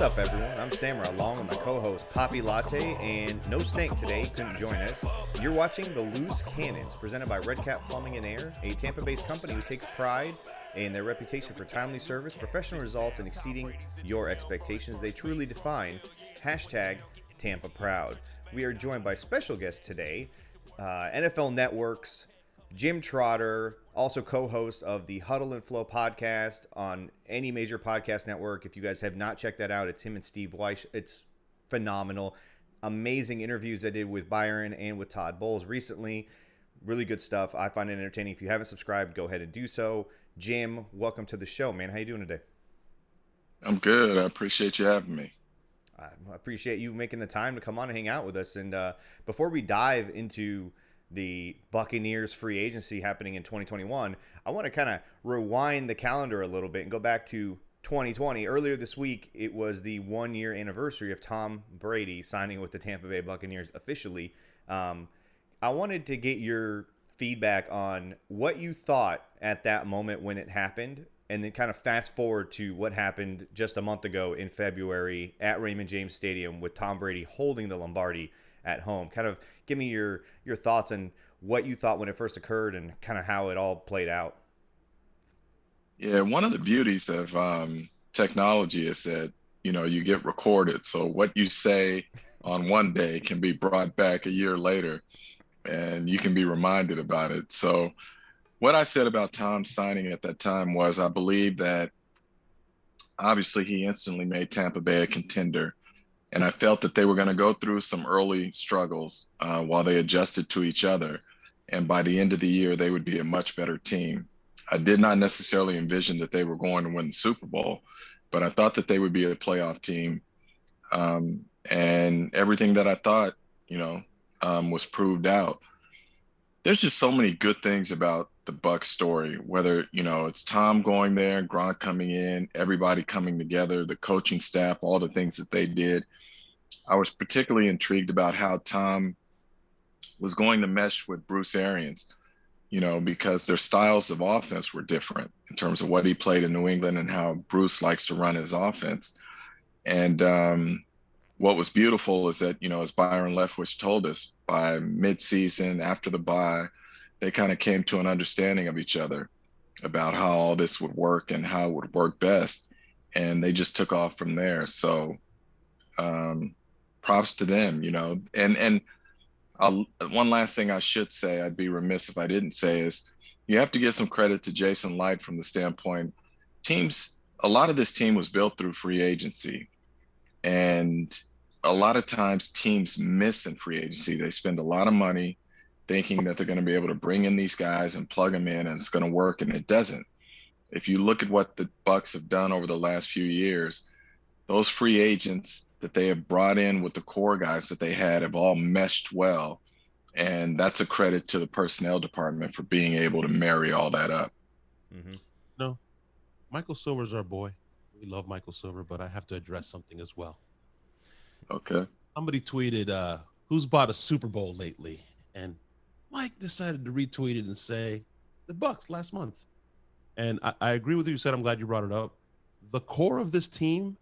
What's up, everyone? I'm Samer, along with my co-host Papi Latte, and no Stank today, couldn't join us. You're watching The Loose Cannons, presented by Red Cap Plumbing and Air, a Tampa-based company who takes pride in their reputation for timely service, professional results, and exceeding your expectations. They truly define hashtag Tampa Proud. We are joined by special guests today, NFL Network's Jim Trotter, also co-host of the Huddle and Flow podcast on any major podcast network. If you guys have not checked that out, it's him and Steve Weish. It's phenomenal. Amazing interviews I did with Byron and with Todd Bowles recently. Really good stuff. I find it entertaining. If you haven't subscribed, go ahead and do so. Jim, welcome to the show, man. How you doing today? I'm good. I appreciate you having me. I appreciate you making the time to come on and hang out with us. And before we dive into the Buccaneers free agency happening in 2021, I want to kind of rewind the calendar a little bit and go back to 2020. Earlier this week, it was the 1-year anniversary of Tom Brady signing with the Tampa Bay Buccaneers officially. I wanted to get your feedback on what you thought at that moment when it happened, and then kind of fast forward to what happened just a month ago in February at Raymond James Stadium with Tom Brady holding the Lombardi at home. Kind of give me your thoughts on what you thought when it first occurred and kind of how it all played out. Yeah, one of the beauties of technology is that, you get recorded. So what you say on one day can be brought back a year later and you can be reminded about it. So what I said about Tom signing at that time was I believe that obviously he instantly made Tampa Bay a contender. And I felt that they were going to go through some early struggles while they adjusted to each other. And by the end of the year, they would be a much better team. I did not necessarily envision that they were going to win the Super Bowl, but I thought that they would be a playoff team. And everything that I thought, was proved out. There's just so many good things about the Bucs story, whether, it's Tom going there, Gronk coming in, everybody coming together, the coaching staff, all the things that they did. I was particularly intrigued about how Tom was going to mesh with Bruce Arians, because their styles of offense were different in terms of what he played in New England and how Bruce likes to run his offense. And what was beautiful is that, as Byron Leftwich told us, by midseason, after the bye, they kind of came to an understanding of each other about how all this would work and how it would work best. And they just took off from there. So props to them, and one last thing I should say, I'd be remiss if I didn't say, is you have to give some credit to Jason Light from the standpoint, a lot of this team was built through free agency. And a lot of times teams miss in free agency. They spend a lot of money thinking that they're going to be able to bring in these guys and plug them in and it's going to work, and it doesn't. If you look at what the Bucs have done over the last few years, those free agents that they have brought in with the core guys that they had have all meshed well. And that's a credit to the personnel department for being able to marry all that up. Mm-hmm. No, Michael Silver's our boy. We love Michael Silver, but I have to address something as well. Okay. Somebody tweeted, who's bought a Super Bowl lately? And Mike decided to retweet it and say, the Bucs last month. And I agree with you. You said, I'm glad you brought it up. The core of this team,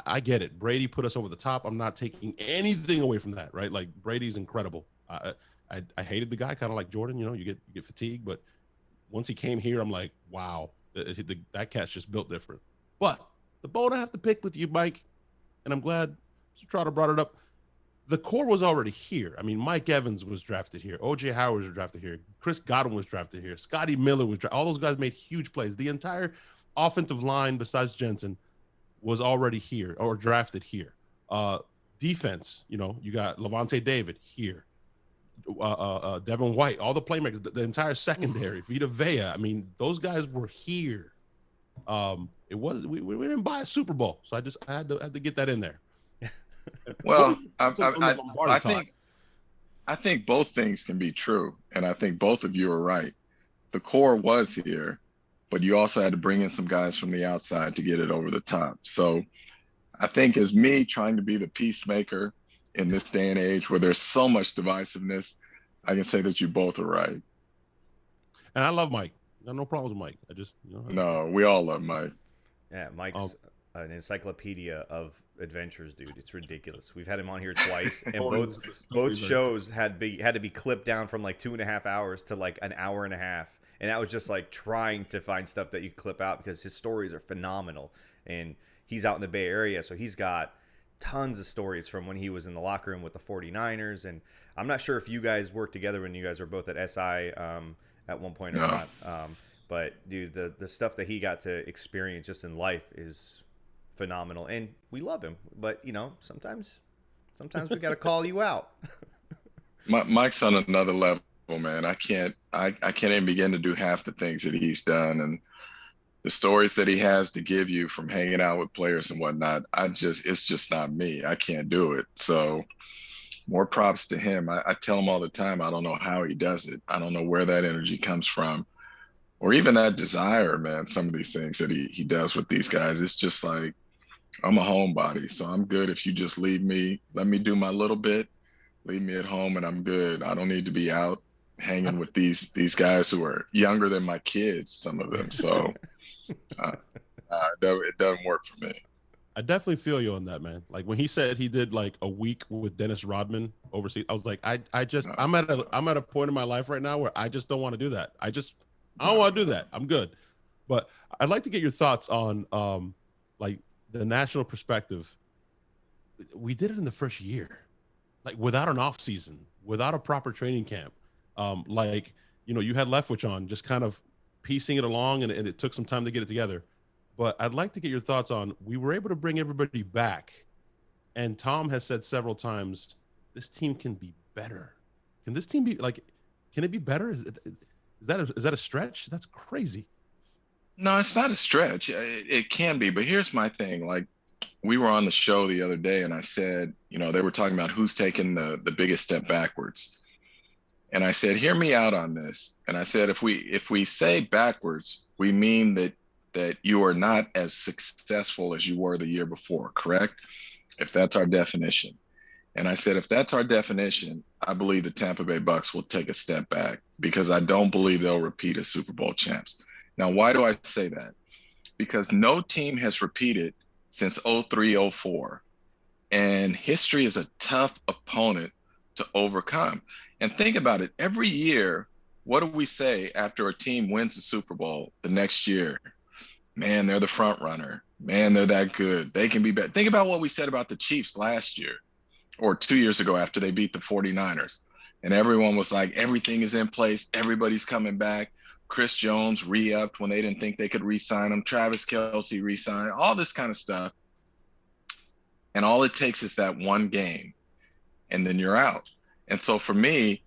I get it. Brady put us over the top. I'm not taking anything away from that, right? Like, Brady's incredible. I hated the guy, kind of like Jordan. You get fatigued, but once he came here, I'm like, wow, that cat's just built different. But the bone I have to pick with you, Mike, and I'm glad Mr. Trotter brought it up. The core was already here. I mean, Mike Evans was drafted here. O.J. Howard was drafted here. Chris Godwin was drafted here. Scotty Miller was drafted. All those guys made huge plays. The entire offensive line, besides Jensen, was already here or drafted here. Defense, you got Levante David here. Devin White, all the playmakers, the entire secondary, Vita Vea. I mean, those guys were here. It was we didn't buy a Super Bowl, so I had to get that in there. Well, I think both things can be true, and I think both of you are right. The core was here, but you also had to bring in some guys from the outside to get it over the top. So I think, as me trying to be the peacemaker in this day and age where there's so much divisiveness, I can say that you both are right. And I love Mike. I got no problems with Mike. I just, No, we all love Mike. Yeah, Mike's an encyclopedia of adventures, dude. It's ridiculous. We've had him on here twice, and The both stories are- shows had to be clipped down from like 2.5 hours to like an hour and a half, and that was just like trying to find stuff that you clip out because his stories are phenomenal, and he's out in the Bay Area, so he's got tons of stories from when he was in the locker room with the 49ers. And I'm not sure if you guys worked together when you guys were both at SI at one point or No. not. But dude, the stuff that he got to experience just in life is phenomenal, and we love him. But you know, sometimes we got to call you out. Mike's on another level, man. I can't even begin to do half the things that he's done, and the stories that he has to give you from hanging out with players and whatnot. It's just not me. I can't do it. So more props to him. I tell him all the time, I don't know how he does it. I don't know where that energy comes from, or even that desire, man. Some of these things that he does with these guys, it's just like, I'm a homebody, so I'm good if you just let me do my little bit, leave me at home, and I'm good. I don't need to be out hanging with these guys who are younger than my kids, some of them. So it doesn't work for me. I definitely feel you on that, man. Like when he said he did like a week with Dennis Rodman overseas, I was like, I'm at a point in my life right now where I just don't want to do that. I don't want to do that. I'm good. But I'd like to get your thoughts on like the national perspective. We did it in the first year, like without an off season, without a proper training camp. Like, you know, you had Leftwich on just kind of piecing it along, and it took some time to get it together. But I'd like to get your thoughts on, we were able to bring everybody back, and Tom has said several times, this team can be better. Can this team be like, can it be better? Is that a stretch? That's crazy. No, it's not a stretch. It can be, but here's my thing. Like, we were on the show the other day, and I said, you know, they were talking about who's taking the biggest step backwards. And I said, hear me out on this. And I said, if we say backwards, we mean that you are not as successful as you were the year before, correct? If that's our definition. And I said, if that's our definition, I believe the Tampa Bay Bucs will take a step back, because I don't believe they'll repeat as Super Bowl champs. Now, why do I say that? Because no team has repeated since 03-04. And history is a tough opponent to overcome. And think about it. Every year, what do we say after a team wins the Super Bowl the next year? Man, they're the front runner. Man, they're that good. They can be better. Think about what we said about the Chiefs last year or 2 years ago after they beat the 49ers. And everyone was like, everything is in place. Everybody's coming back. Chris Jones re-upped when they didn't think they could re-sign him. Travis Kelce re-signed, all this kind of stuff. And all it takes is that one game, and then you're out. And so for me,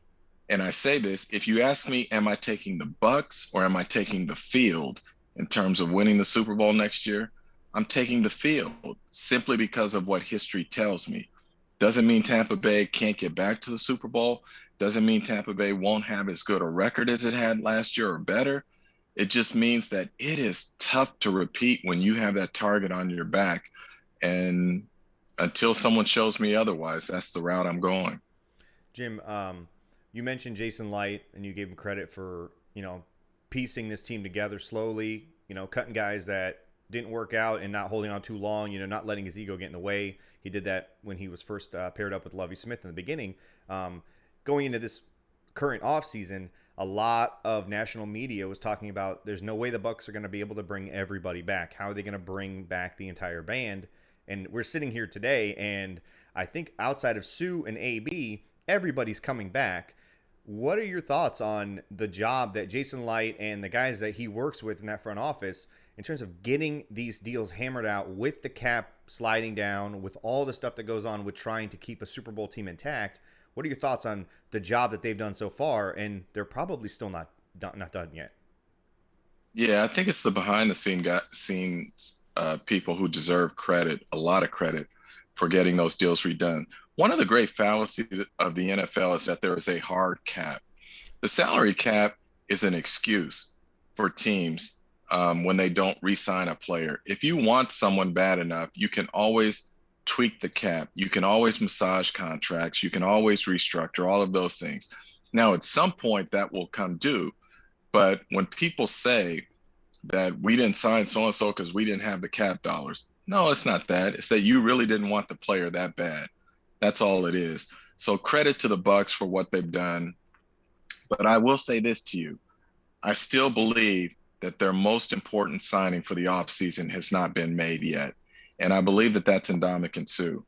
and I say this, if you ask me, am I taking the Bucs or am I taking the field in terms of winning the Super Bowl next year? I'm taking the field simply because of what history tells me. Doesn't mean Tampa Bay can't get back to the Super Bowl. Doesn't mean Tampa Bay won't have as good a record as it had last year or better. It just means that it is tough to repeat when you have that target on your back. And until someone shows me otherwise, that's the route I'm going. Jim, you mentioned Jason Light, and you gave him credit for, you know, piecing this team together slowly, you know, cutting guys that didn't work out and not holding on too long, you know, not letting his ego get in the way. He did that when he was first paired up with Lovie Smith in the beginning. Going into this current offseason, a lot of national media was talking about there's no way the Bucs are going to be able to bring everybody back. How are they going to bring back the entire band? And we're sitting here today, and I think outside of Sue and AB, everybody's coming back. What are your thoughts on the job that Jason Light and the guys that he works with in that front office in terms of getting these deals hammered out with the cap sliding down, with all the stuff that goes on with trying to keep a Super Bowl team intact? What are your thoughts on the job that they've done so far? And they're probably still not done yet. Yeah, I think it's the behind the scenes people who deserve credit, a lot of credit, for getting those deals redone. One of the great fallacies of the NFL is that there is a hard cap. The salary cap is an excuse for teams when they don't re-sign a player. If you want someone bad enough, you can always tweak the cap. You can always massage contracts. You can always restructure, all of those things. Now, at some point that will come due. But when people say that we didn't sign so-and-so because we didn't have the cap dollars, No, it's not that. It's that you really didn't want the player that bad. That's all it is. So credit to the Bucs for what they've done. But I will say this to you. I still believe that their most important signing for the offseason has not been made yet. And I believe that that's Ndamukong Suh.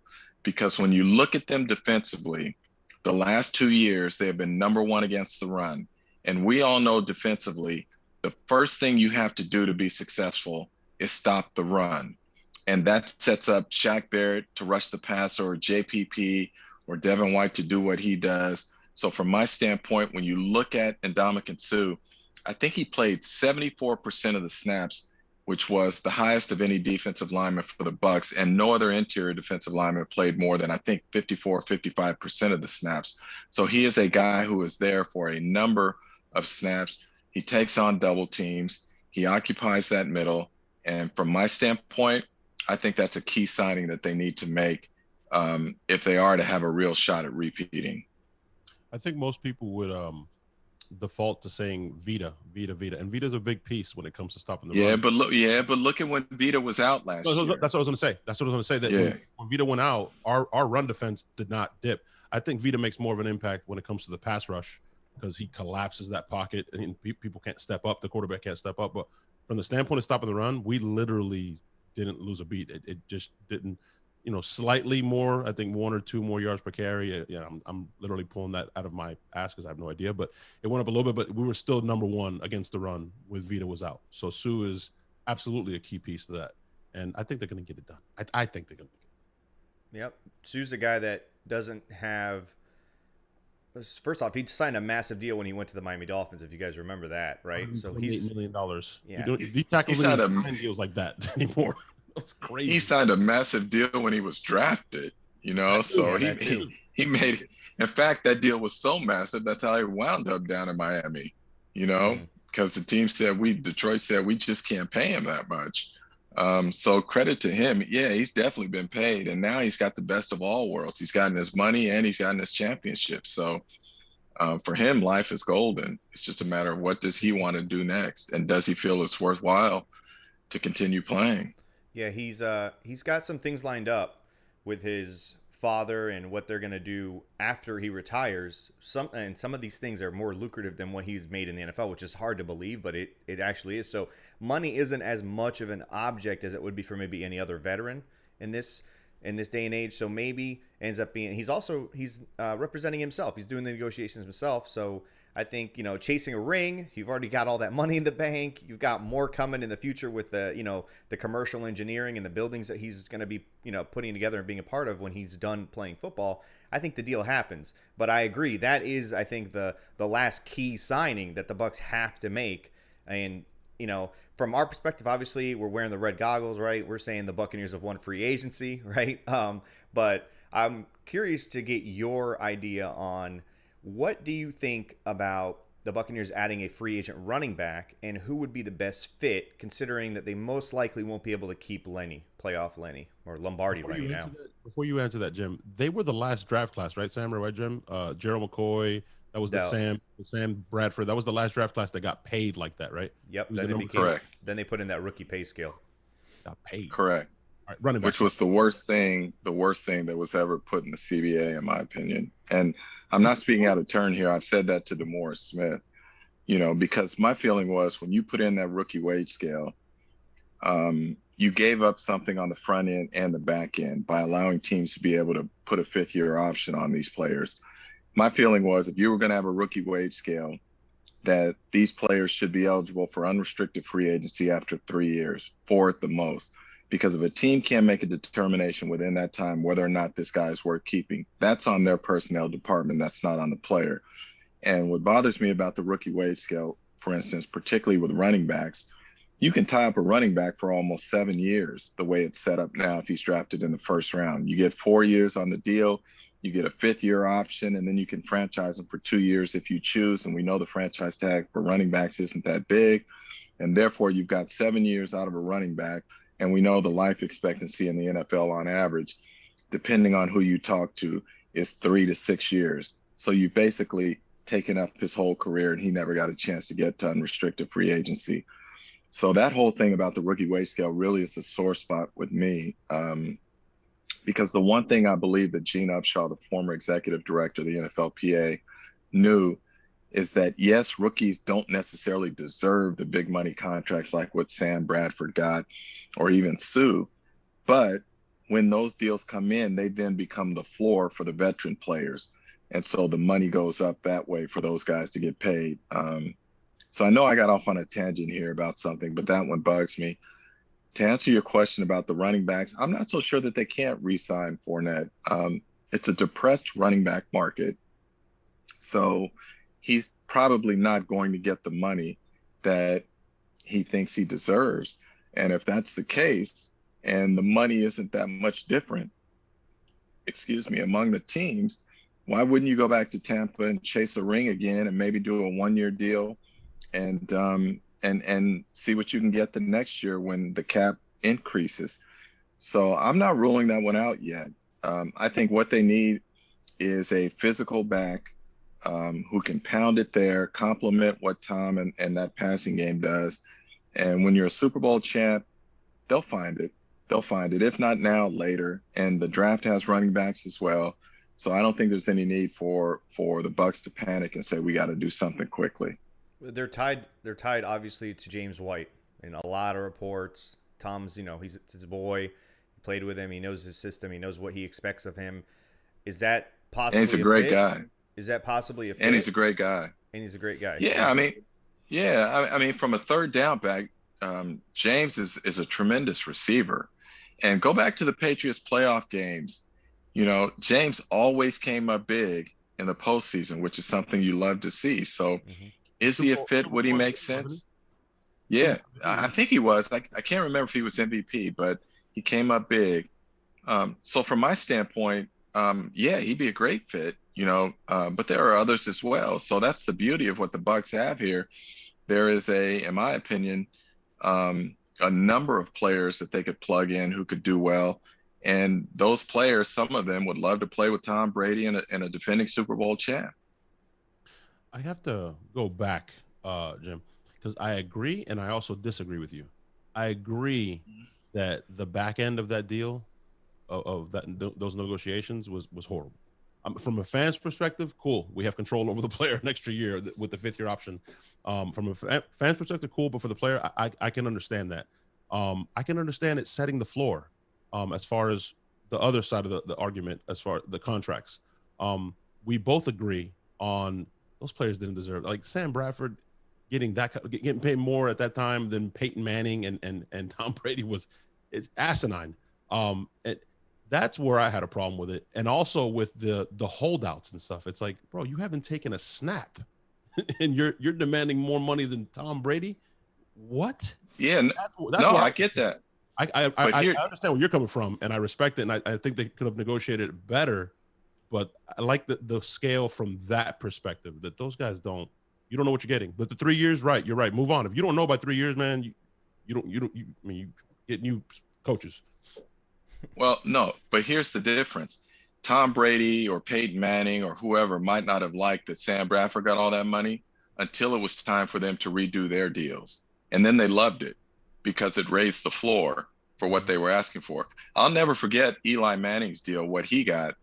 Because when you look at them defensively, the last 2 years, they have been number one against the run. And we all know defensively, the first thing you have to do to be successful is stop the run. And that sets up Shaq Barrett to rush the passer, or JPP or Devin White to do what he does. So from my standpoint, when you look at Ndamukong Suh, I think he played 74% of the snaps, which was the highest of any defensive lineman for the Bucs, and no other interior defensive lineman played more than, I think, 54, 55% of the snaps. So he is a guy who is there for a number of snaps. He takes on double teams. He occupies that middle. And from my standpoint, I think that's a key signing that they need to make if they are to have a real shot at repeating. I think most people would default to saying Vita, and Vita's a big piece when it comes to stopping the run. But look at when Vita was out last year. That's what I was going to say. That when Vita went out, our run defense did not dip. I think Vita makes more of an impact when it comes to the pass rush because he collapses that pocket and people can't step up. The quarterback can't step up. But from the standpoint of stopping the run, we literally didn't lose a beat. It just didn't. Slightly more, I think 1 or 2 more yards per carry. I'm literally pulling that out of my ass because I have no idea, but it went up a little bit, but we were still number one against the run with Vita was out. So Suh is absolutely a key piece to that. And I think they're going to get it done. I think they're going to get it. Yep. Suh's a guy that doesn't have, first off, he signed a massive deal when he went to the Miami Dolphins, if you guys remember that, right? So he's $8 million. Yeah. These tackles don't sign deals like that anymore. That's crazy. He signed a massive deal when he was drafted, so he made it. In fact, that deal was so massive, that's how he wound up down in Miami, because the team said Detroit said we just can't pay him that much. So credit to him. Yeah, he's definitely been paid. And now he's got the best of all worlds. He's gotten his money and he's gotten his championship. So for him, life is golden. It's just a matter of what does he want to do next? And does he feel it's worthwhile to continue playing? Yeah, he's got some things lined up with his father and what they're going to do after he retires. Some of these things are more lucrative than what he's made in the NFL, which is hard to believe, but it actually is. So money isn't as much of an object as it would be for maybe any other veteran in this day and age. So maybe ends up being he's representing himself. He's doing the negotiations himself. So I think, chasing a ring, you've already got all that money in the bank. You've got more coming in the future with the commercial engineering and the buildings that he's going to be, putting together and being a part of when he's done playing football. I think the deal happens. But I agree. That is, I think, the last key signing that the Bucs have to make. And, from our perspective, obviously, we're wearing the red goggles, right? We're saying the Buccaneers have won free agency, right? But I'm curious to get your idea on what do you think about the Buccaneers adding a free agent running back, and who would be the best fit, considering that they most likely won't be able to keep playoff Lenny, or Lombardi now? Before you answer that, Jim, they were the last draft class, right, Samer, right, Jim? Gerald McCoy, that was the Sam Bradford. That was the last draft class that got paid like that, right? Yep. Correct. Then they put in that rookie pay scale. Got paid. Correct. All right, running back. Which was the worst thing that was ever put in the CBA, in my opinion. And I'm not speaking out of turn here. I've said that to DeMaurice Smith, because my feeling was when you put in that rookie wage scale, you gave up something on the front end and the back end by allowing teams to be able to put a 5th-year option on these players. My feeling was if you were going to have a rookie wage scale, that these players should be eligible for unrestricted free agency after 3 years, 4 at the most. Because if a team can't make a determination within that time whether or not this guy is worth keeping, that's on their personnel department. That's not on the player. And what bothers me about the rookie wage scale, for instance, particularly with running backs, you can tie up a running back for almost 7 years the way it's set up now if he's drafted in the first round. You get 4 years on the deal, you get a 5th-year option, and then you can franchise him for 2 years if you choose. And we know the franchise tag for running backs isn't that big. And therefore, you've got 7 years out of a running back. And we know the life expectancy in the NFL on average, depending on who you talk to, is 3 to 6 years. So you've basically taken up his whole career and he never got a chance to get to unrestricted free agency. So that whole thing about the rookie wage scale really is a sore spot with me. Because the one thing I believe that Gene Upshaw, the former executive director of the NFLPA, knew is that, yes, rookies don't necessarily deserve the big money contracts like what Sam Bradford got or even Sue. But when those deals come in, they then become the floor for the veteran players. And so the money goes up that way for those guys to get paid. So I know I got off on a tangent here about something, but that one bugs me. To answer your question about the running backs, I'm not so sure that they can't re-sign Fournette. It's a depressed running back market. So he's probably not going to get the money that he thinks he deserves. And if that's the case, and the money isn't that much different, among the teams, why wouldn't you go back to Tampa and chase a ring again and maybe do a one-year deal and see what you can get the next year when the cap increases? So I'm not ruling that one out yet. I think what they need is a physical back who can pound it there, complement what Tom and that passing game does. And when you're a Super Bowl champ, they'll find it. They'll find it. If not now, later. And the draft has running backs as well. So I don't think there's any need for the Bucs to panic and say we got to do something quickly. They're tied obviously to James White in a lot of reports. Tom's, he's his boy. He played with him. He knows his system. He knows what he expects of him. Is that possibly And he's a great guy. Is that possibly a fit? And he's a great guy. Yeah, I mean, from a third down back, James is a tremendous receiver. And go back to the Patriots playoff games. James always came up big in the postseason, which is something you love to see. So is he a fit? Would he make sense? Yeah, I think he was. I can't remember if he was MVP, but he came up big. So from my standpoint, yeah, he'd be a great fit, but there are others as well. So that's the beauty of what the Bucs have here. There is in my opinion, a number of players that they could plug in who could do well. And those players, some of them would love to play with Tom Brady and a defending Super Bowl champ. I have to go back, Jim, because I agree and I also disagree with you. I agree that the back end of that deal, those negotiations was horrible. From a fan's perspective, cool. We have control over the player an extra year with the fifth-year option. From a fan's perspective, cool. But for the player, I can understand that. I can understand it setting the floor as far as the other side of the argument, as far as the contracts. We both agree on those players didn't deserve it. Like Sam Bradford getting paid more at that time than Peyton Manning and Tom Brady it's asinine. That's where I had a problem with it. And also with the holdouts and stuff. It's like, bro, you haven't taken a snap and you're demanding more money than Tom Brady. What? Yeah. That's I get that. I understand where you're coming from and I respect it. And I think they could have negotiated it better, but I like the scale from that perspective that those guys you don't know what you're getting, but the 3 years, right. You're right. Move on. If you don't know by 3 years, man, you get new coaches. Well, no, but here's the difference. Tom Brady or Peyton Manning or whoever might not have liked that Sam Bradford got all that money until it was time for them to redo their deals. And then they loved it because it raised the floor for what they were asking for. I'll never forget Eli Manning's deal, what he got.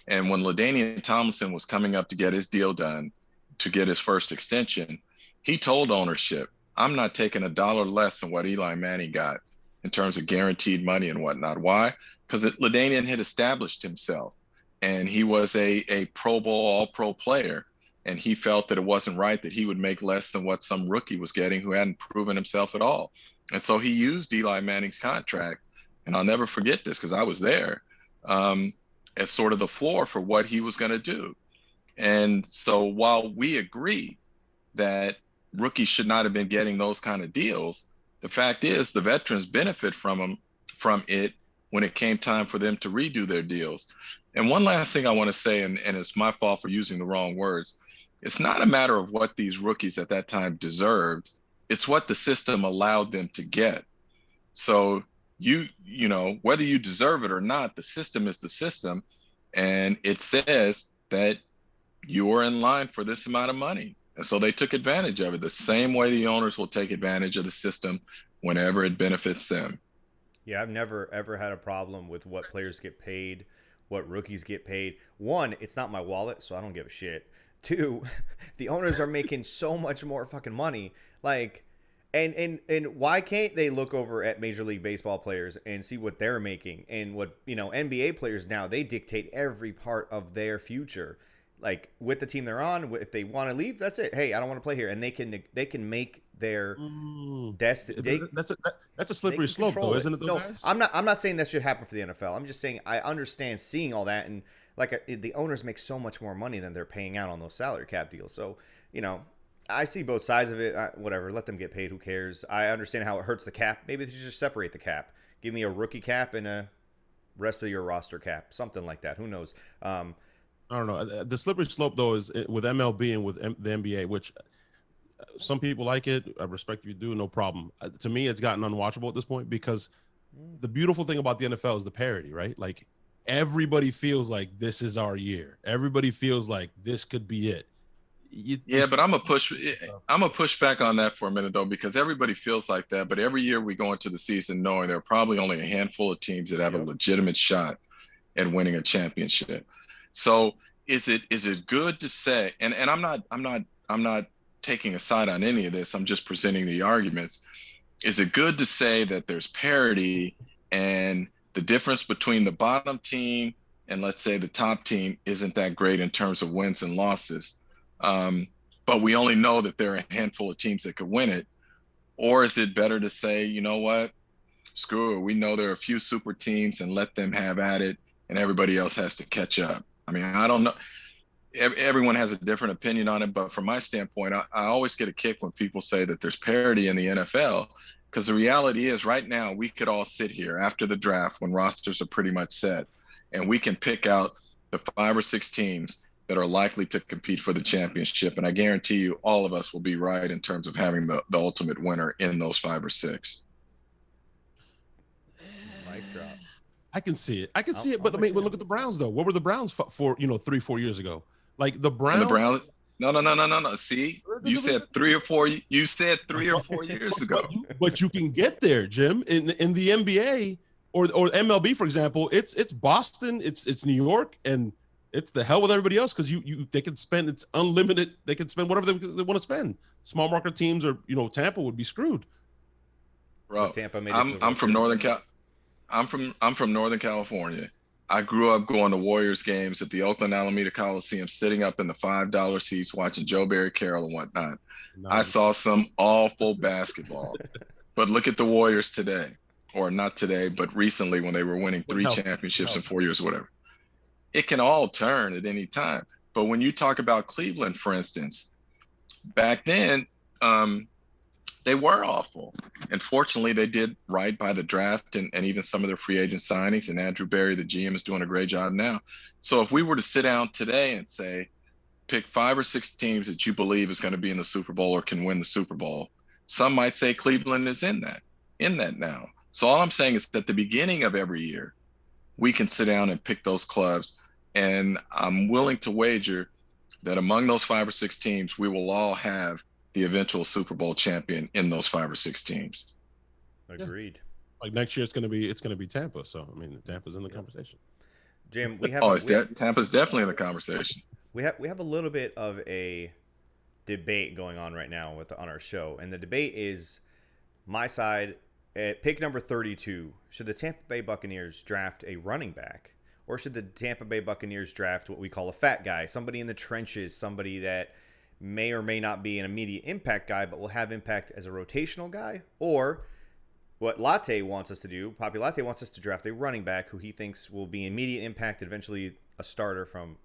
And when LaDainian Tomlinson was coming up to get his deal done, to get his first extension, he told ownership, I'm not taking $1 less than what Eli Manning got in terms of guaranteed money and whatnot. Why? Because LaDainian had established himself and he was a Pro Bowl, all-pro player. And he felt that it wasn't right that he would make less than what some rookie was getting who hadn't proven himself at all. And so he used Eli Manning's contract, and I'll never forget this because I was there, as sort of the floor for what he was going to do. And so while we agree that rookies should not have been getting those kind of deals, the fact is the veterans benefit from it when it came time for them to redo their deals. And one last thing I want to say, and it's my fault for using the wrong words, it's not a matter of what these rookies at that time deserved. It's what the system allowed them to get. So you know, whether you deserve it or not, the system is the system. And it says that you are in line for this amount of money. And so they took advantage of it the same way the owners will take advantage of the system whenever it benefits them. Yeah, I've never ever had a problem with what players get paid, what rookies get paid. One, it's not my wallet, so I don't give a shit. Two, the owners are making so much more fucking money. Like, and why can't they look over at Major League Baseball players and see what they're making and what, you know, NBA players now, they dictate every part of their future. Like with the team they're on, if they want to leave, that's it. Hey, I don't want to play here, and they can make their destiny. That's a slippery slope, though, isn't it? No, guys? I'm not saying that should happen for the NFL. I'm just saying I understand seeing all that, and like the owners make so much more money than they're paying out on those salary cap deals. So, you know, I see both sides of it. Whatever, let them get paid. Who cares? I understand how it hurts the cap. Maybe they should just separate the cap. Give me a rookie cap and a rest of your roster cap, something like that. Who knows? I don't know. The slippery slope, though, is with MLB and with the NBA, which some people like it. I respect if you do, no problem. To me, it's gotten unwatchable at this point because the beautiful thing about the NFL is the parity, right? Like everybody feels like this is our year. Everybody feels like this could be it. But I'm gonna push back on that for a minute though, because everybody feels like that. But every year we go into the season knowing there are probably only a handful of teams that have a legitimate shot at winning a championship. So is it good to say? And I'm not taking a side on any of this. I'm just presenting the arguments. Is it good to say that there's parity and the difference between the bottom team and let's say the top team isn't that great in terms of wins and losses? But we only know that there are a handful of teams that could win it. Or is it better to say, you know what, screw it. We know there are a few super teams and let them have at it and everybody else has to catch up. I mean, I don't know. Everyone has a different opinion on it, but from my standpoint, I always get a kick when people say that there's parity in the NFL, because the reality is right now we could all sit here after the draft when rosters are pretty much set and we can pick out the 5 or 6 teams that are likely to compete for the championship. And I guarantee you all of us will be right in terms of having the ultimate winner in those 5 or 6. Mic drop. I can see it. But I mean, look at the Browns, though. What were the Browns for 3-4 years ago? Like the Browns. No. See, you said 3 or 4. You said 3 or 4 years ago. But you can get there, Jim. In the NBA or MLB, for example, it's Boston, it's New York, and it's the hell with everybody else because they can spend, it's unlimited. They can spend whatever they want to spend. Small market teams or Tampa would be screwed. Bro, I'm from Northern California. I grew up going to Warriors games at the Oakland Alameda Coliseum, sitting up in the $5 seats watching Joe Barry Carroll and whatnot. Nice. I saw some awful basketball. But look at the Warriors today, or not today, but recently when they were winning 3 championships in 4 years, or whatever. It can all turn at any time. But when you talk about Cleveland, for instance, back then, they were awful. And fortunately, they did right by the draft and even some of their free agent signings. And Andrew Berry, the GM, is doing a great job now. So if we were to sit down today and say, pick 5 or 6 teams that you believe is going to be in the Super Bowl or can win the Super Bowl, some might say Cleveland is in that now. So all I'm saying is that at the beginning of every year, we can sit down and pick those clubs. And I'm willing to wager that among those 5 or 6 teams, we will all have the eventual Super Bowl champion in those 5 or 6 teams. Agreed. Yeah. Like next year, it's gonna be Tampa. So I mean, Tampa's in the conversation. Jim, we have. Tampa's definitely in the conversation. We have a little bit of a debate going on right now on our show, and the debate is my side at pick number 32. Should the Tampa Bay Buccaneers draft a running back, or should the Tampa Bay Buccaneers draft what we call a fat guy, somebody in the trenches, somebody that may or may not be an immediate impact guy, but will have impact as a rotational guy? Or what Latte wants us to do, Papi Latte wants us to draft a running back who he thinks will be immediate impact, eventually a starter from,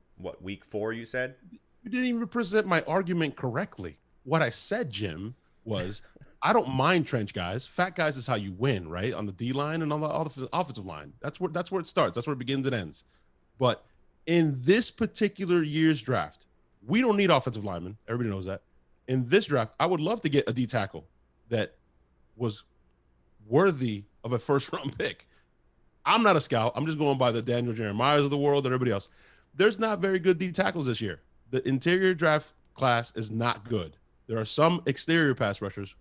week 4 you said? You didn't even present my argument correctly. What I said, Jim, was I don't mind trench guys. Fat guys is how you win, right? On the D line and on the offensive line. That's where it starts. That's where it begins and ends. But in this particular year's draft, we don't need offensive linemen. Everybody knows that. In this draft, I would love to get a D tackle that was worthy of a first-round pick. I'm not a scout. I'm just going by the Daniel Jeremiahs of the world and everybody else. There's not very good D tackles this year. The interior draft class is not good. There are some exterior pass rushers.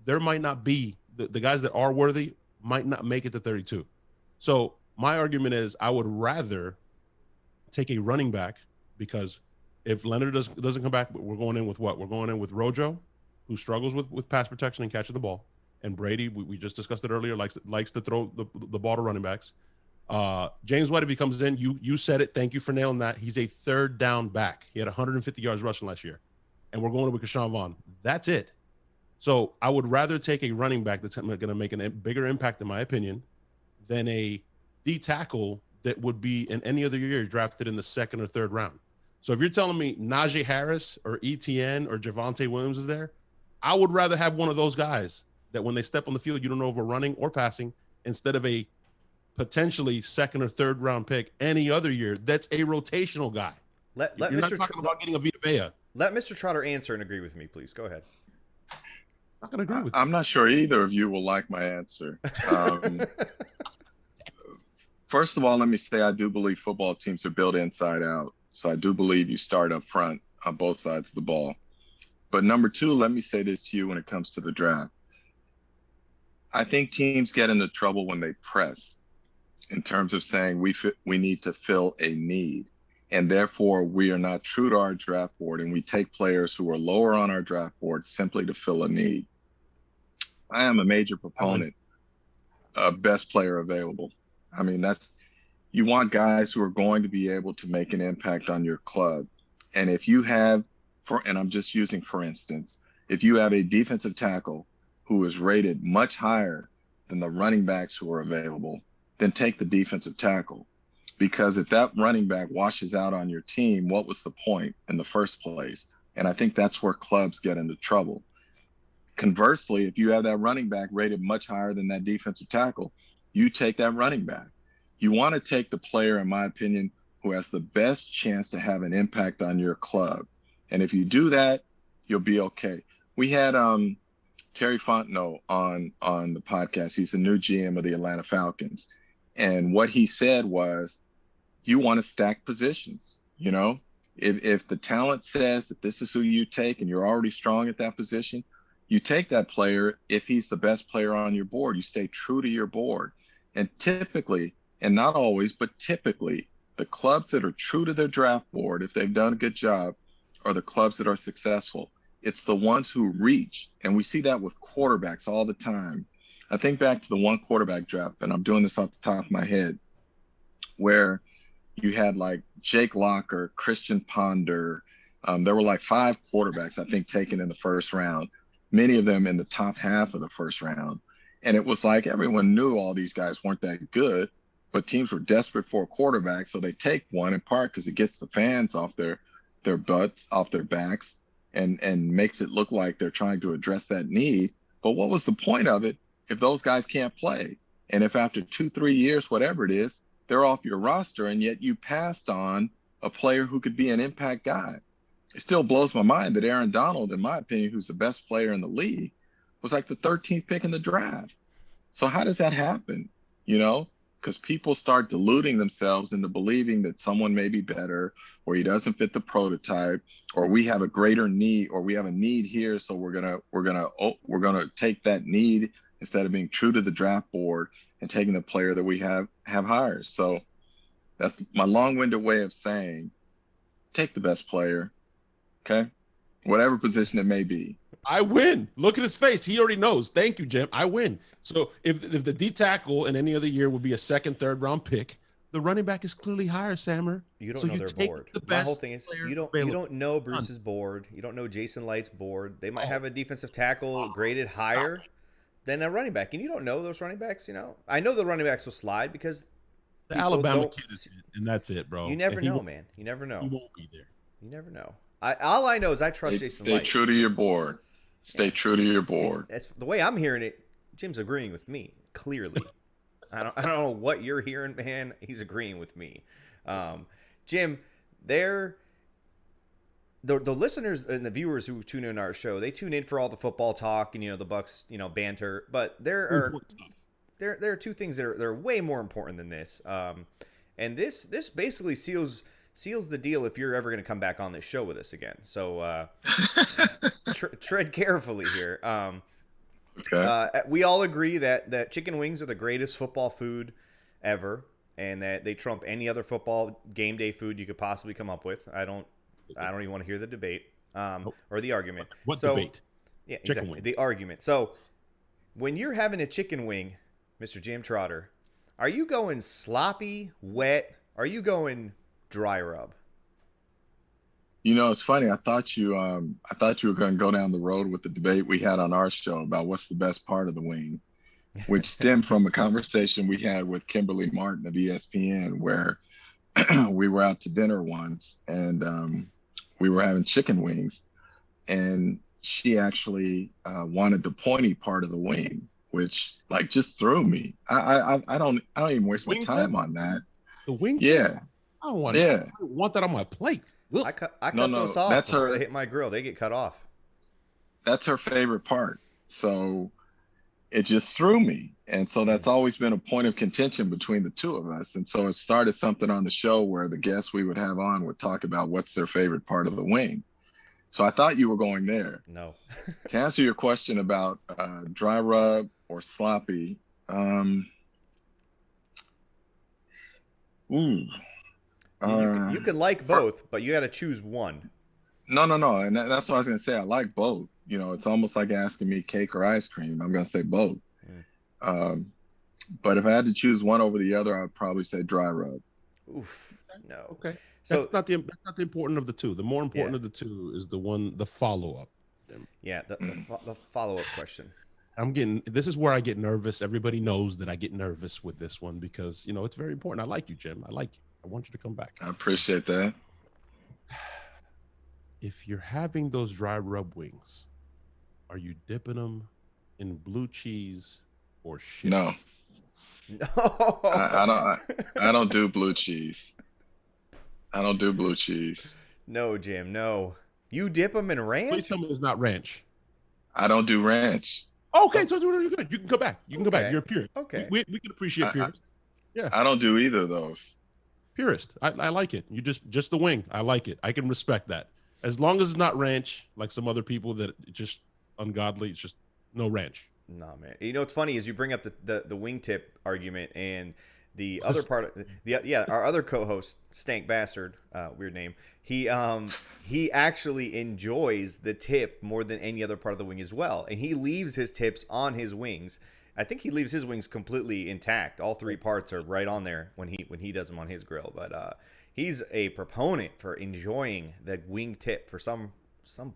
There might not be the guys that are worthy might not make it to 32. So my argument is I would rather take a running back, because if Leonard doesn't come back, we're going in with what? We're going in with Rojo, who struggles with pass protection and catching the ball. And Brady, we just discussed it earlier, likes to throw the ball to running backs. James White, if he comes in, you said it. Thank you for nailing that. He's a third down back. He had 150 yards rushing last year. And we're going with Keshawn Vaughn. That's it. So I would rather take a running back that's going to make a bigger impact, in my opinion, than a D tackle that would be in any other year drafted in the second or third round. So if you're telling me Najee Harris or ETN or Javonte Williams is there, I would rather have one of those guys that when they step on the field, you don't know if we're running or passing, instead of a potentially second or third round pick any other year that's a rotational guy. You're not talking about getting a Vita Vea. Let Mr. Trotter answer and agree with me, please. Go ahead. I'm not going to agree with you. I'm not sure either of you will like my answer. First of all, let me say I do believe football teams are built inside out. So I do believe you start up front on both sides of the ball. But number two, let me say this to you when it comes to the draft. I think teams get into trouble when they press in terms of saying we need to fill a need. And therefore, we are not true to our draft board, and we take players who are lower on our draft board simply to fill a need. I am a major proponent of best player available. I mean, you want guys who are going to be able to make an impact on your club. And if you have, and I'm just using for instance, if you have a defensive tackle who is rated much higher than the running backs who are available, then take the defensive tackle. Because if that running back washes out on your team, what was the point in the first place? And I think that's where clubs get into trouble. Conversely, if you have that running back rated much higher than that defensive tackle, you take that running back. You want to take the player, in my opinion, who has the best chance to have an impact on your club. And if you do that, you'll be okay. We had Terry Fontenot on the podcast. He's the new GM of the Atlanta Falcons. And what he said was, you want to stack positions. You know, if the talent says that this is who you take and you're already strong at that position, you take that player. If he's the best player on your board, you stay true to your board. And typically, and not always, but typically, the clubs that are true to their draft board, if they've done a good job, are the clubs that are successful. It's the ones who reach. And we see that with quarterbacks all the time. I think back to the one quarterback draft, and I'm doing this off the top of my head, where you had like Jake Locker, Christian Ponder. There were like 5 quarterbacks, I think, taken in the first round, many of them in the top half of the first round. And it was like everyone knew all these guys weren't that good, but teams were desperate for a quarterback. So they take one, in part because it gets the fans off their butts, off their backs, and makes it look like they're trying to address that need. But what was the point of it if those guys can't play? And if after 2-3 years, whatever it is, they're off your roster, and yet you passed on a player who could be an impact guy. It still blows my mind that Aaron Donald, in my opinion, who's the best player in the league, was like the 13th pick in the draft. So how does that happen? You know, because people start deluding themselves into believing that someone may be better, or he doesn't fit the prototype, or we have a greater need, or we have a need here, so we're gonna take that need instead of being true to the draft board and taking the player that we have higher. So that's my long-winded way of saying, take the best player, okay? Whatever position it may be. I win. Look at his face. He already knows. Thank you, Jim. I win. So if the D tackle in any other year would be a second, third round pick, the running back is clearly higher, Samer. You don't know their board. My whole thing is you don't know Bruce's board. You don't know Jason Light's board. They might have a defensive tackle graded higher than a running back, and you don't know those running backs. You know, I know the running backs will slide because the Alabama kid is, and that's it, bro. You never know, man. You never know. He won't be there. You never know. All I know is I trust Jason Light. Stay true to your board. Stay true to your board. See, that's the way I'm hearing it. Jim's agreeing with me clearly. I don't know what you're hearing, man. He's agreeing with me. Jim, the listeners and the viewers who tune in our show, they tune in for all the football talk and the Bucs, banter. But there are two things that are way more important than this. And this basically seals seals the deal if you're ever going to come back on this show with us again. So tread carefully here. Okay. We all agree that chicken wings are the greatest football food ever, and that they trump any other football game day food you could possibly come up with. I don't even want to hear the debate or the argument. What debate? Yeah, Chicken exactly. wing. The argument. So when you're having a chicken wing, Mr. Jim Trotter, are you going sloppy, wet? Are you going dry rub? It's funny. I thought you were going to go down the road with the debate we had on our show about what's the best part of the wing, which stemmed from a conversation we had with Kimberly Martin of ESPN, where we were out to dinner once and we were having chicken wings, and she actually wanted the pointy part of the wing, which like just threw me. I don't even waste my time on that. The wing Yeah. tip? I don't want that on my plate. I cut those off that's before her. they hit my grill. They get cut off. That's her favorite part. So it just threw me. And so that's always been a point of contention between the two of us. And so it started something on the show where the guests we would have on would talk about what's their favorite part of the wing. So I thought you were going there. No. To answer your question about dry rub or sloppy, You can like both, but you got to choose one. No. And that's what I was going to say. I like both. It's almost like asking me cake or ice cream. I'm going to say both. But if I had to choose one over the other, I'd probably say dry rub. Oof. No. Okay. So That's not the important of the two. The more important of the two is the follow-up. Yeah, the follow-up question. This is where I get nervous. Everybody knows that I get nervous with this one because, it's very important. I like you, Jim. I like you. I want you to come back. I appreciate that. If you're having those dry rub wings, are you dipping them in blue cheese or shit? No. No. I don't do blue cheese. I don't do blue cheese. No, Jim, no. You dip them in ranch? Please tell me it's not ranch. I don't do ranch. Okay, so you're good. You can go back. You can go back. Okay. You're a purist. Okay. We can appreciate purists. Yeah. I don't do either of those. Purist. I like it. You just the wing. I like it. I can respect that. As long as it's not ranch, like some other people that just ungodly, it's just no ranch. No, man. What's funny is you bring up the wingtip argument, and the other part of our other co-host, Stank Bastard, weird name. He actually enjoys the tip more than any other part of the wing as well, and he leaves his tips on his wings. I think he leaves his wings completely intact. All three parts are right on there when he does them on his grill. But he's a proponent for enjoying the wing tip for some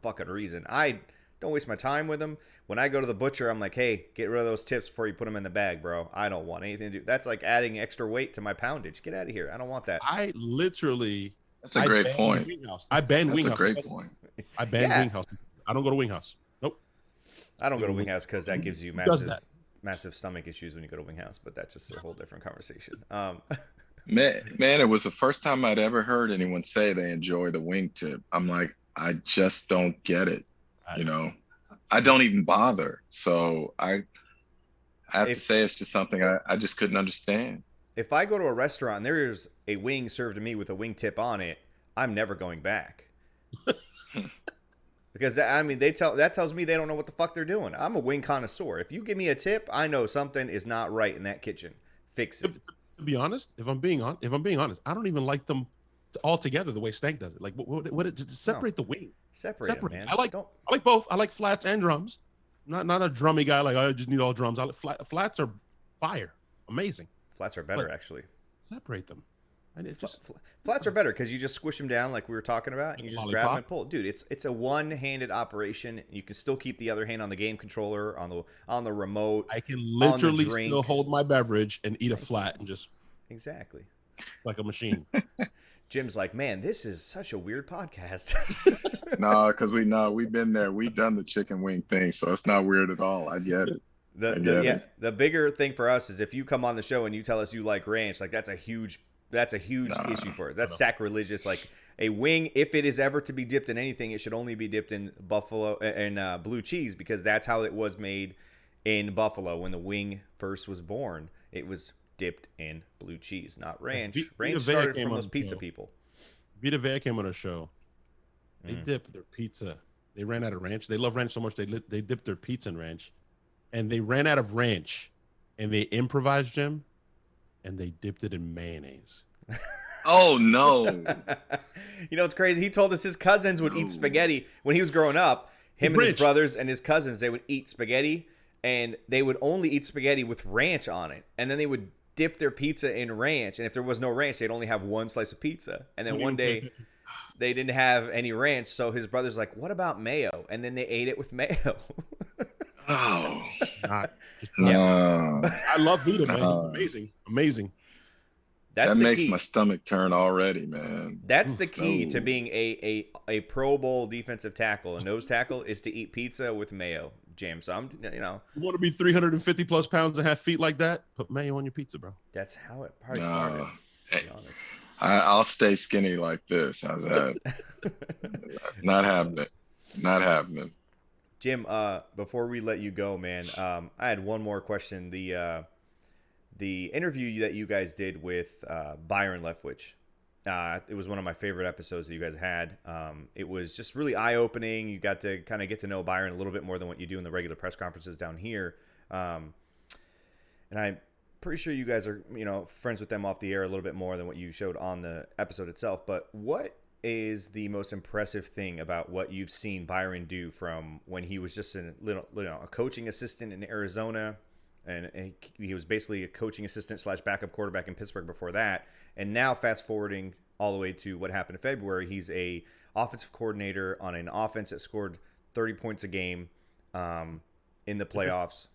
fucking reason. I don't waste my time with him. When I go to the butcher, I'm like, hey, get rid of those tips before you put them in the bag, bro. I don't want anything to do. That's like adding extra weight to my poundage. Get out of here. I don't want that. I literally. That's a great point. I ban Winghouse. That's a great point. I ban Winghouse. I don't go to Winghouse. Nope. I don't go to Winghouse because that gives you massive stomach issues when you go to Winghouse, but that's just a whole different conversation. Man, it was the first time I'd ever heard anyone say they enjoy the wing tip. I'm like, I just don't get it. I don't even bother. So I have to say it's just something I just couldn't understand. If I go to a restaurant and there's a wing served to me with a wing tip on it, I'm never going back. Because that tells me they don't know what the fuck they're doing. I'm a wing connoisseur. If you give me a tip, I know something is not right in that kitchen. Fix it. To be honest, if I'm being honest, I don't even like them all together the way Stank does it. Like just separate the wing. Separate them, man. I like both. I like flats and drums. Not a drummy guy like I just need all drums. I like flats are fire. Amazing. Flats are better, actually. Separate them. Flats are better because you just squish them down like we were talking about, and you just grab them and pull. Dude, it's a one-handed operation. You can still keep the other hand on the game controller, on the remote. I can literally still hold my beverage and eat a flat and just exactly like a machine. Jim's like, man, this is such a weird podcast. No, because we've been there. We've done the chicken wing thing, so it's not weird at all. I get it. The bigger thing for us is if you come on the show and you tell us you like ranch, like that's a huge issue for us. That's sacrilegious. Like a wing, if it is ever to be dipped in anything, it should only be dipped in buffalo and blue cheese because that's how it was made in Buffalo when the wing first was born. It was dipped in blue cheese, not ranch. Ranch started from those pizza people. Vita Vea came on a show. They dipped their pizza. They ran out of ranch. They love ranch so much they dipped their pizza in ranch, and they ran out of ranch, and they improvised, Jim, and they dipped it in mayonnaise. Oh no! You know, it's crazy. He told us his cousins would eat spaghetti when he was growing up. Him and his brothers and his cousins, they would eat spaghetti, and they would only eat spaghetti with ranch on it, and then they would dip their pizza in ranch. And if there was no ranch, they'd only have one slice of pizza. And then one day, they didn't have any ranch, so his brother's like, "What about mayo?" And then they ate it with mayo. Oh, no! I love Vita, man. He's amazing. That makes my stomach turn already, man. That's the key to being a Pro Bowl defensive tackle, a nose tackle, is to eat pizza with mayo, James. So I'm, you want to be 350 plus pounds and have feet like that? Put mayo on your pizza, bro. That's how it probably started. Hey, I'll stay skinny like this. How's that? Not happening. Jim, before we let you go, man, I had one more question. The interview that you guys did with Byron Leftwich, it was one of my favorite episodes that you guys had. It was just really eye-opening. You got to kind of get to know Byron a little bit more than what you do in the regular press conferences down here. And I'm pretty sure you guys are, friends with them off the air a little bit more than what you showed on the episode itself. But what is the most impressive thing about what you've seen Byron do from when he was just a coaching assistant in Arizona? And he was basically a coaching assistant / backup quarterback in Pittsburgh before that. And now fast forwarding all the way to what happened in February, he's a offensive coordinator on an offense that scored 30 points a game in the playoffs.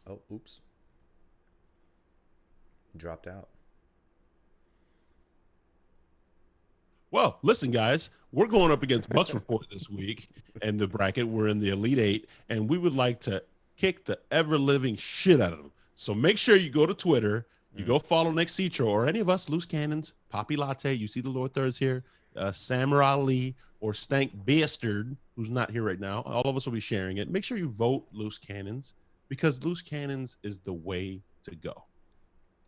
Oh, oops. Dropped out. Well, listen, guys, we're going up against Bucs Report this week and the bracket. We're in the Elite Eight, and we would like to kick the ever-living shit out of them. So make sure you go to Twitter, you go follow Nick Citro or any of us, Loose Cannons, Papi Latte, you see the lower thirds here, Samer Ali, or Stank Bastard, who's not here right now. All of us will be sharing it. Make sure you vote Loose Cannons, because Loose Cannons is the way to go.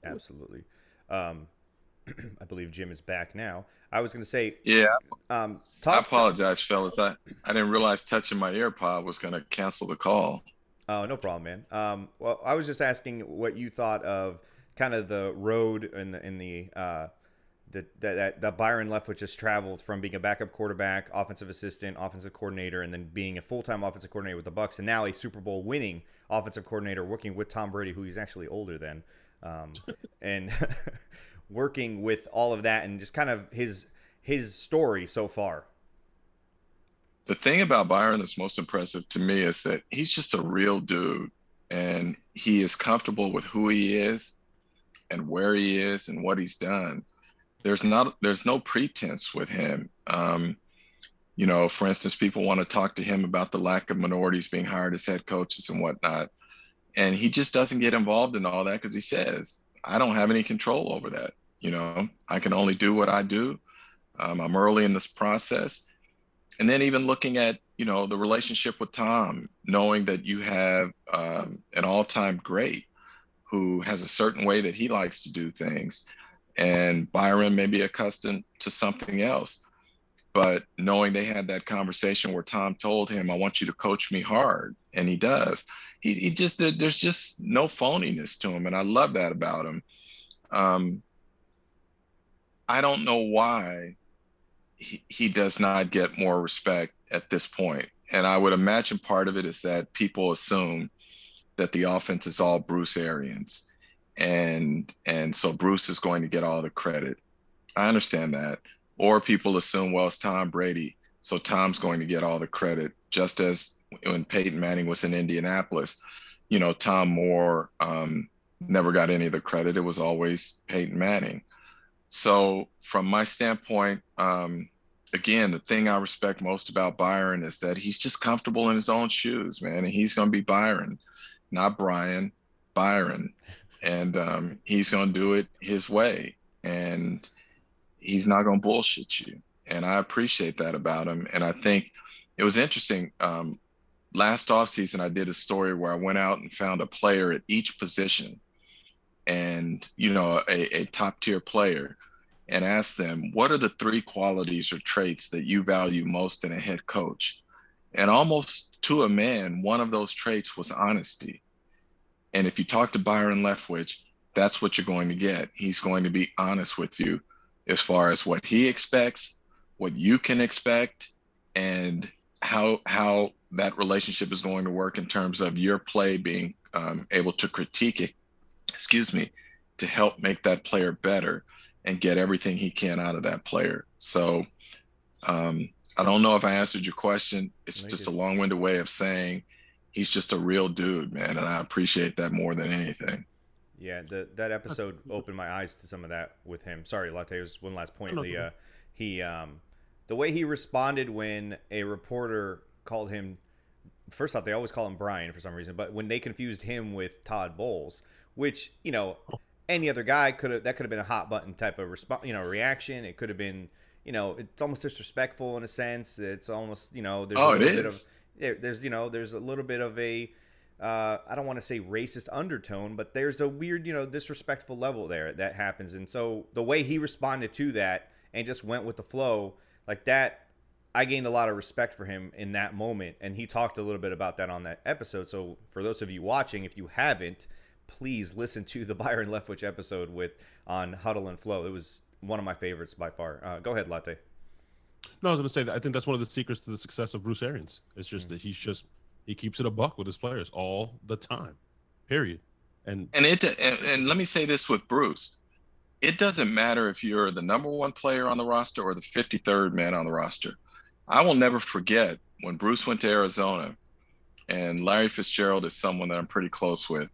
Absolutely. I believe Jim is back now. I was going to say, yeah. I apologize, fellas. I didn't realize touching my AirPod was going to cancel the call. Oh, no problem, man. Well, I was just asking what you thought of kind of the road that Byron Leftwich has traveled from being a backup quarterback, offensive assistant, offensive coordinator, and then being a full-time offensive coordinator with the Bucs, and now a Super Bowl winning offensive coordinator working with Tom Brady, who he's actually older than, and working with all of that, and just kind of his story so far. The thing about Byron that's most impressive to me is that he's just a real dude, and he is comfortable with who he is and where he is and what he's done. There's no pretense with him. For instance, people want to talk to him about the lack of minorities being hired as head coaches and whatnot. And he just doesn't get involved in all that because he says, I don't have any control over that. I can only do what I do. I'm early in this process. And then even looking at, the relationship with Tom, knowing that you have an all-time great who has a certain way that he likes to do things. And Byron may be accustomed to something else. But knowing they had that conversation where Tom told him, I want you to coach me hard. And he does. There's just no phoniness to him. And I love that about him. I don't know why he does not get more respect at this point. And I would imagine part of it is that people assume that the offense is all Bruce Arians. And so Bruce is going to get all the credit. I understand that. Or people assume, well, it's Tom Brady, so Tom's going to get all the credit. Just as when Peyton Manning was in Indianapolis, Tom Moore never got any of the credit. It was always Peyton Manning. So from my standpoint, again, the thing I respect most about Byron is that he's just comfortable in his own shoes, man. And he's going to be Byron, not Brian, Byron. And he's going to do it his way. And he's not going to bullshit you. And I appreciate that about him. And I think it was interesting. Last offseason, I did a story where I went out and found a player at each position and, a top tier player. and ask them, what are the 3 qualities or traits that you value most in a head coach? And almost to a man, one of those traits was honesty. And if you talk to Byron Leftwich, that's what you're going to get. He's going to be honest with you as far as what he expects, what you can expect, and how that relationship is going to work in terms of your play being able to critique it, to help make that player better and get everything he can out of that player. So I don't know if I answered your question. It's just a long-winded way of saying he's just a real dude, man, and I appreciate that more than anything. Yeah, that episode opened my eyes to some of that with him. Sorry, Latte, was one last point. The way he responded when a reporter called him, first off, they always call him Brian for some reason, but when they confused him with Todd Bowles, which, any other guy could have been a hot button type of reaction. It could have been, it's almost disrespectful in a sense. It's almost, there's a little bit of there's a little bit of a I don't want to say racist undertone, but there's a weird, disrespectful level there that happens. And so the way he responded to that and just went with the flow like that, I gained a lot of respect for him in that moment. And he talked a little bit about that on that episode. So for those of you watching, if you haven't, please listen to the Byron Leftwich episode on Huddle and Flow. It was one of my favorites by far. Go ahead, Latte. No, I was going to say that I think that's one of the secrets to the success of Bruce Arians. It's just that he keeps it a buck with his players all the time, period. And let me say this with Bruce. It doesn't matter if you're the number 1 player on the roster or the 53rd man on the roster. I will never forget when Bruce went to Arizona, and Larry Fitzgerald is someone that I'm pretty close with.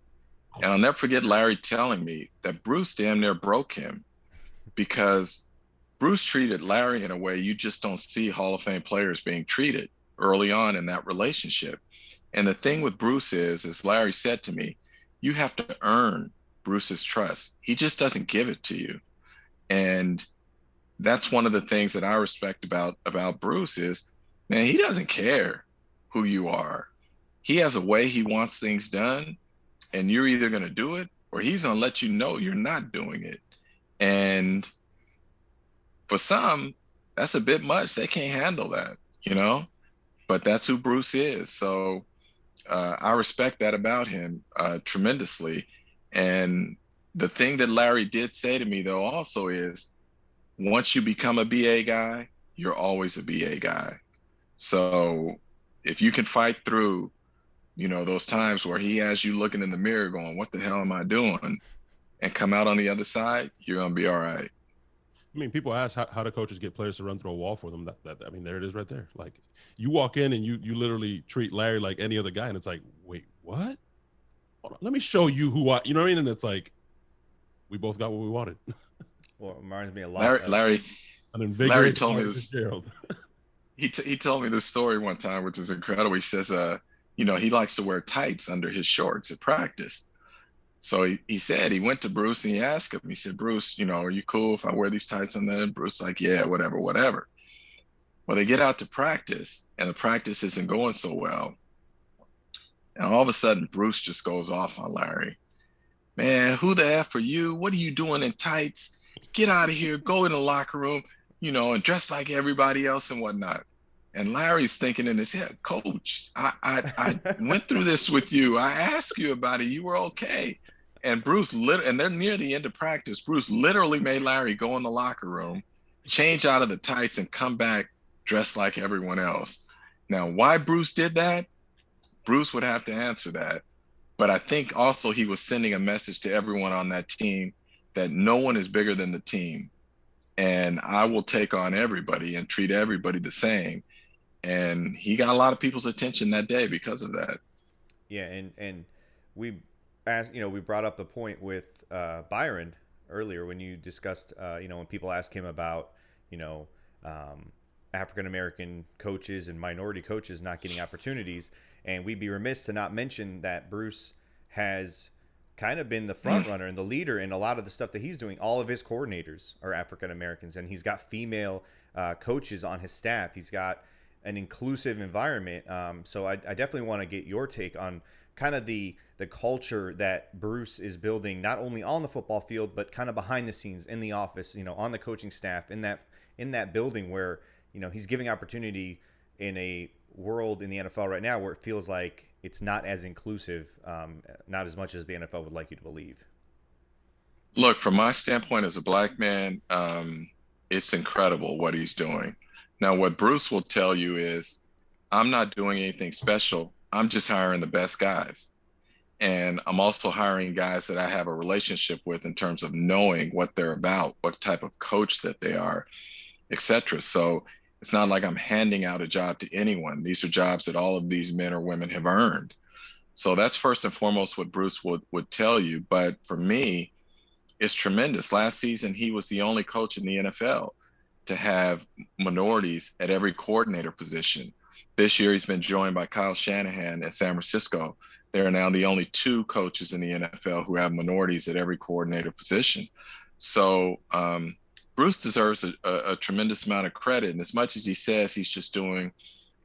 And I'll never forget Larry telling me that Bruce damn near broke him because Bruce treated Larry in a way you just don't see Hall of Fame players being treated early on in that relationship. And the thing with Bruce is, as Larry said to me, you have to earn Bruce's trust. He just doesn't give it to you. And that's one of the things that I respect about Bruce is, man, he doesn't care who you are. He has a way he wants things done, and you're either going to do it or he's going to let you know you're not doing it. And for some, that's a bit much. They can't handle that, but that's who Bruce is. So I respect that about him tremendously. And the thing that Larry did say to me, though, also is once you become a BA guy, you're always a BA guy. So if you can fight through, those times where he has you looking in the mirror going, what the hell am I doing? And come out on the other side, you're going to be all right. I mean, people ask how do coaches get players to run through a wall for them? I mean, there it is right there. Like you walk in and you literally treat Larry like any other guy. And it's like, wait, what? Hold on, let me show you who you know what I mean? And it's like, we both got what we wanted. Well, it reminds me a lot. Larry told me this. He told me this story one time, which is incredible. He says, he likes to wear tights under his shorts at practice. So he said he went to Bruce and he asked him, he said, Bruce, are you cool if I wear these tights on there? And Bruce like, yeah, whatever. Well, they get out to practice and the practice isn't going so well. And all of a sudden, Bruce just goes off on Larry. Man, who the F are you? What are you doing in tights? Get out of here. Go in the locker room, and dress like everybody else and whatnot. And Larry's thinking in his head, Coach, I went through this with you. I asked you about it. You were okay. And and they're near the end of practice. Bruce literally made Larry go in the locker room, change out of the tights, and come back dressed like everyone else. Now, why Bruce did that, Bruce would have to answer that. But I think also he was sending a message to everyone on that team that no one is bigger than the team. And I will take on everybody and treat everybody the same. And he got a lot of people's attention that day because of that. Yeah, and we asked, we brought up the point with Byron earlier when you discussed, when people ask him about, African American coaches and minority coaches not getting opportunities, and we'd be remiss to not mention that Bruce has kind of been the front runner and the leader in a lot of the stuff that he's doing. All of his coordinators are African Americans, and he's got female coaches on his staff. He's got an inclusive environment. So I definitely want to get your take on kind of the culture that Bruce is building, not only on the football field, but kind of behind the scenes in the office, on the coaching staff, in that building where, he's giving opportunity in a world in the NFL right now where it feels like it's not as inclusive, not as much as the NFL would like you to believe. Look, from my standpoint as a black man, it's incredible what he's doing. Now, what Bruce will tell you is, I'm not doing anything special. I'm just hiring the best guys. And I'm also hiring guys that I have a relationship with in terms of knowing what they're about, what type of coach that they are, etc. So it's not like I'm handing out a job to anyone. These are jobs that all of these men or women have earned. So that's first and foremost what Bruce would tell you. But for me, it's tremendous. Last season, he was the only coach in the NFL to have minorities at every coordinator position. This year, he's been joined by Kyle Shanahan at San Francisco. They are now the only two coaches in the NFL who have minorities at every coordinator position. So Bruce deserves a tremendous amount of credit. And as much as he says he's just doing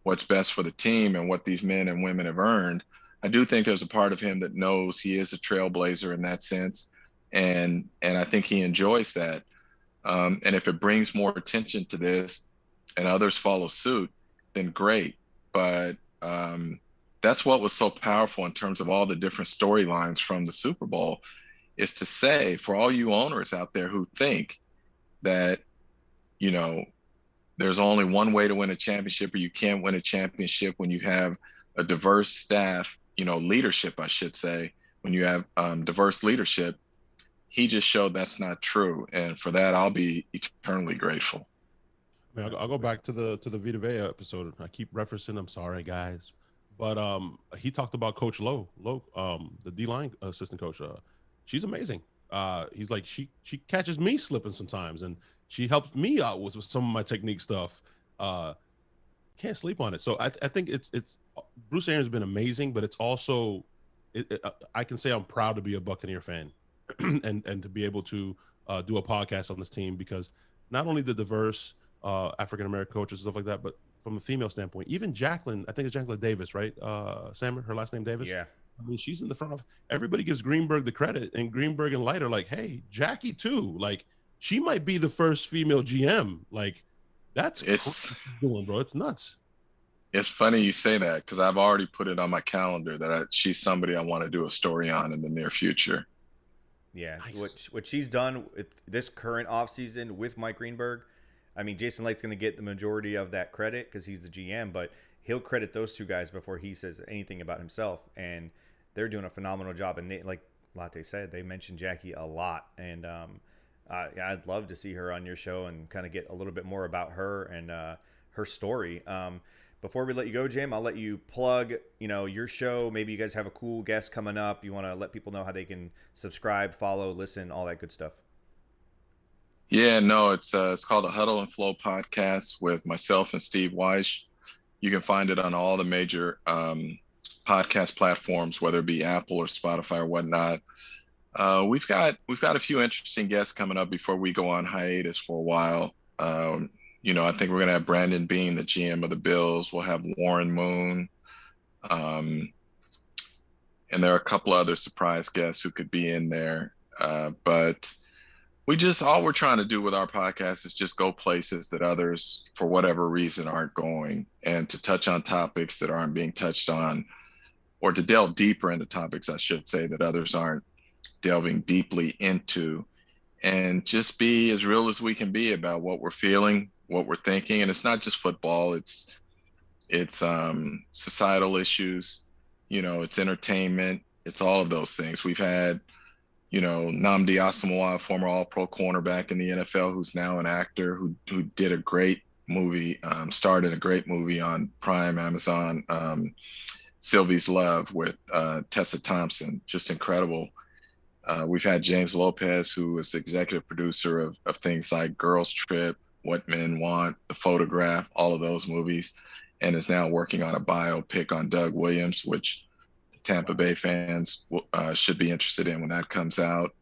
what's best for the team and what these men and women have earned, I do think there's a part of him that knows he is a trailblazer in that sense. And I think he enjoys that. And if it brings more attention to this and others follow suit, then great. But that's what was so powerful in terms of all the different storylines from the Super Bowl, is to say, for all you owners out there who think that, there's only one way to win a championship, or you can't win a championship when you have a diverse staff, leadership, I should say, when you have diverse leadership, he just showed that's not true. And for that, I'll be eternally grateful. I mean, I'll go back to the Vita Vea episode. I keep referencing, I'm sorry, guys. But he talked about Coach Lowe, the D-line assistant coach. She's amazing. He's like, she catches me slipping sometimes, and she helps me out with some of my technique stuff. Can't sleep on it. So I think it's Bruce Arians has been amazing, but it's also I can say I'm proud to be a Buccaneer fan and to be able to do a podcast on this team, because not only the diverse African-American coaches, stuff like that, but from a female standpoint, even Jacqueline, I think it's Jacqueline Davis, right? Samer, her last name Davis. Yeah. I mean, she's in the front of everybody. Gives Greenberg the credit, and Greenberg and Light are like, hey, Jackie too. Like, she might be the first female GM. Like, it's doing, bro. It's nuts. It's funny you say that, because I've already put it on my calendar that she's somebody I want to do a story on in the near future. Yeah, Nice. what she's done with this current offseason with Mike Greenberg, I mean, Jason Light's going to get the majority of that credit because he's the GM, but he'll credit those two guys before he says anything about himself, and they're doing a phenomenal job. And they, like Latte said, they mentioned Jackie a lot, and I'd love to see her on your show and kind of get a little bit more about her and her story. Before we let you go, Jim, I'll let you plug, your show. Maybe you guys have a cool guest coming up. You want to let people know how they can subscribe, follow, listen, all that good stuff. Yeah, no, it's called the Huddle and Flow podcast with myself and Steve Weish. You can find it on all the major podcast platforms, whether it be Apple or Spotify or whatnot. We've got a few interesting guests coming up before we go on hiatus for a while. I think we're going to have Brandon Bean, the GM of the Bills. We'll have Warren Moon. And there are a couple other surprise guests who could be in there. But all we're trying to do with our podcast is just go places that others, for whatever reason, aren't going, and to touch on topics that aren't being touched on, or to delve deeper into topics, I should say, that others aren't delving deeply into, and just be as real as we can be about what we're feeling, what we're thinking. And it's not just football, it's societal issues, it's entertainment, it's all of those things. We've had Nnamdi Asomugha, former All-Pro cornerback in the NFL, who's now an actor who did a great movie, starred in a great movie on Prime, Amazon, Sylvie's Love with Tessa Thompson, just incredible. We've had James Lopez, who is executive producer of things like Girls Trip, What Men Want, The Photograph, all of those movies, and is now working on a biopic on Doug Williams, which Tampa Bay fans should be interested in when that comes out.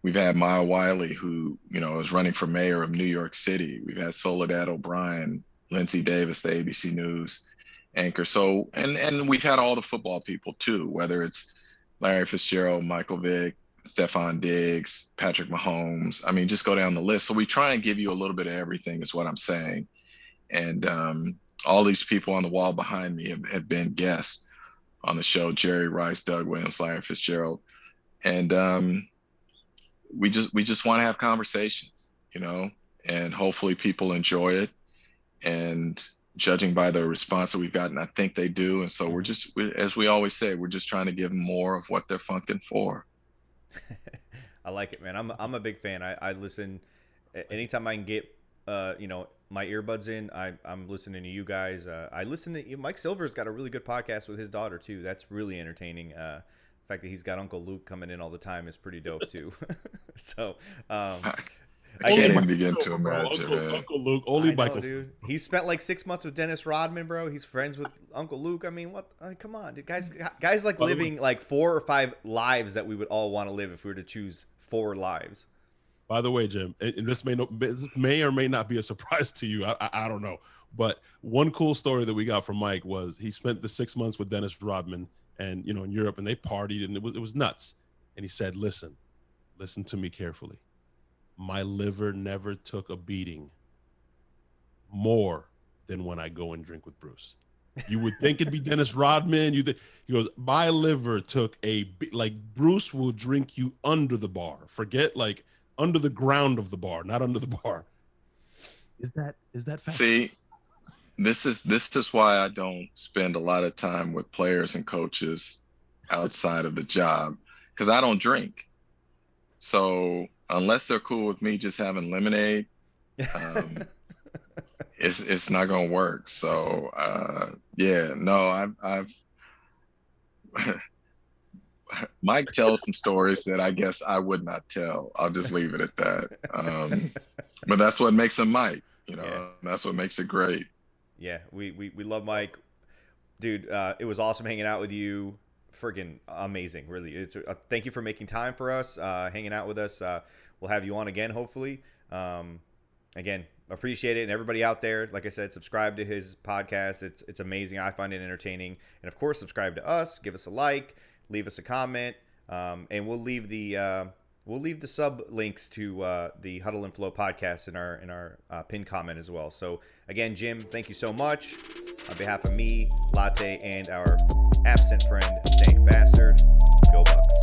We've had Maya Wiley, who, is running for mayor of New York City. We've had Soledad O'Brien, Lindsey Davis, the ABC News anchor. So, and we've had all the football people too, whether it's Larry Fitzgerald, Michael Vick, Stephon Diggs, Patrick Mahomes. I mean, just go down the list. So we try and give you a little bit of everything is what I'm saying. And all these people on the wall behind me have been guests on the show: Jerry Rice, Doug Williams, Larry Fitzgerald. And we just want to have conversations, and hopefully people enjoy it. And judging by the response that we've gotten, I think they do. And so as we always say, we're just trying to give them more of what they're funking for. I like it, man. I'm a big fan. I listen anytime I can get my earbuds in. I'm listening to you guys. I listen to Mike Silver's got a really good podcast with his daughter too. That's really entertaining. The fact that he's got Uncle Luke coming in all the time is pretty dope too. So I can't even begin to imagine, man. Uncle Luke, only Michael. Dude. He spent like 6 months with Dennis Rodman, bro. He's friends with Uncle Luke. I mean, what? Come on, dude. Guys like living like 4 or 5 lives that we would all want to live if we were to choose 4 lives. By the way, Jim, and this may or may not be a surprise to you. I don't know. But one cool story that we got from Mike was he spent the 6 months with Dennis Rodman and, in Europe, and they partied, and it was nuts. And he said, listen to me carefully. My liver never took a beating more than when I go and drink with Bruce. You would think it'd be Dennis Rodman. He goes, my liver took Bruce will drink you under the bar. Forget under the ground of the bar, not under the bar. Is that fact? See, this is why I don't spend a lot of time with players and coaches outside of the job, because I don't drink. So unless they're cool with me just having lemonade, it's not gonna work. So I've Mike tells some stories that I guess I would not tell. I'll just leave it at that. But that's what makes him Mike. That's what makes it great. Yeah, we love Mike, dude. It was awesome hanging out with you. Friggin' amazing, really. Thank you for making time for us, hanging out with us. We'll have you on again, hopefully. Again, appreciate it. And everybody out there, like I said, subscribe to his podcast. It's amazing. I find it entertaining. And of course, subscribe to us. Give us a like. Leave us a comment. And we'll leave the sub links to the Huddle and Flow podcast in our pinned comment as well. So again, Jim, thank you so much. On behalf of me, Latte, and our absent friend, Stank Bastard, go Bucs.